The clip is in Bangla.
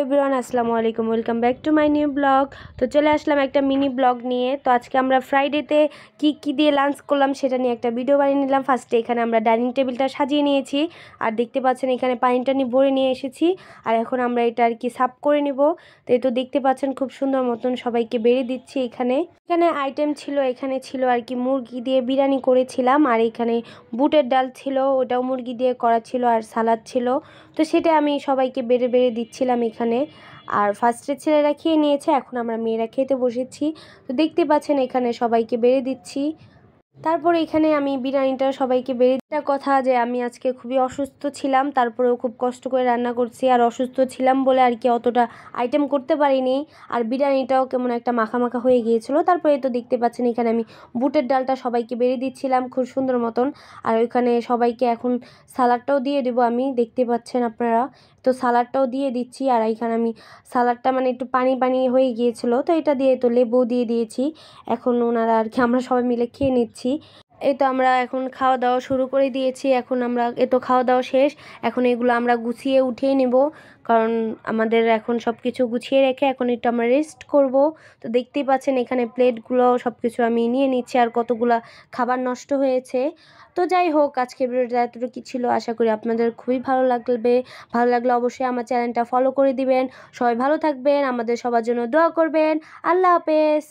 এভরিওয়ান আসসালামু আলাইকুম, welcome back to my new blog. তো চলে আসলাম একটা মিনি ব্লগ নিয়ে। তো আজকে আমরা ফ্রাইডেতে কি দিয়ে লাঞ্চ করলাম সেটা নিয়ে একটা ভিডিও বানিয়ে নিলাম। ফার্স্টে এখানে আমরা ডাইনিং টেবিলটা সাজিয়ে নিয়েছি, আর দেখতে পাচ্ছেন এখানে পানি টানি ভরে নিয়ে এসেছি, আর এখন আমরা এটা আর কি সাফ করে নিব। তো এই তো দেখতে পাচ্ছেন খুব সুন্দর মতন সবাইকে বেড়ে দিচ্ছি। এখানে আইটেম ছিল, এখানে ছিল আর কি মুরগি দিয়ে বিরিয়ানি করেছিলাম, আর এখানে বুটের ডাল ছিল, ওটাও মুরগি দিয়ে করা ছিল, আর সালাদ ছিল। তো সেটা আমি সবাইকে বেড়ে দিচ্ছিলাম এখানে। আর ফার্স্টে ছেলেরা খেয়ে নিয়েছে, এখন আমরা মেয়েরা খেতে বসেছি। তো দেখতে পাচ্ছেন এখানে সবাইকে বেড়ে দিচ্ছি। তারপরে এখানে আমি বিরিয়ানিটা সবাইকে বেড়ে দেওয়ার কথা, যে আমি আজকে খুবই অসুস্থ ছিলাম, তারপরেও খুব কষ্ট করে রান্না করছি, আর অসুস্থ ছিলাম বলে আর কি অতটা আইটেম করতে পারিনি, আর বিরিয়ানিটাও কেমন একটা মাখা মাখা হয়ে গিয়েছিল। তারপরে তো দেখতে পাচ্ছেন এখানে আমি বুটের ডালটা সবাইকে বেড়ে দিচ্ছিলাম খুব সুন্দর মতন, আর ওইখানে সবাইকে এখন সালাডটাও দিয়ে দেবো আমি, দেখতে পাচ্ছেন আপনারা। তো সালাডটাও দিয়ে দিচ্ছি, আর এখানে আমি সালাডটা মানে একটু পানি পানি হয়ে গিয়েছিল, তো এটা দিয়ে তো লেবু দিয়ে দিয়েছি। এখন ওনারা আর কি আমরা সবাই মিলে খেয়ে নিচ্ছি। এই তো আমরা এখন খাওয়া দাওয়া শুরু করে দিয়েছি। এখন আমরা তো খাওয়া দাওয়া শেষ, এখন এগুলো আমরা গুছিয়ে উঠিয়ে নেব, কারণ আমাদের এখন সব কিছু গুছিয়ে রেখে এখন একটু আমরা রেস্ট করব। তো দেখতেই পাচ্ছেন এখানে প্লেটগুলো সব কিছু আমি নিয়ে নিচ্ছি, আর কতগুলা খাবার নষ্ট হয়েছে। তো যাই হোক, আজকে ভিডিওটা এতটুকু ছিল, আশা করি আপনাদের খুবই ভালো লাগলে অবশ্যই আমার চ্যানেলটা ফলো করে দিবেন। সবাই ভালো থাকবেন, আমাদের সবার জন্য দোয়া করবেন। আল্লাহ হাফেজ।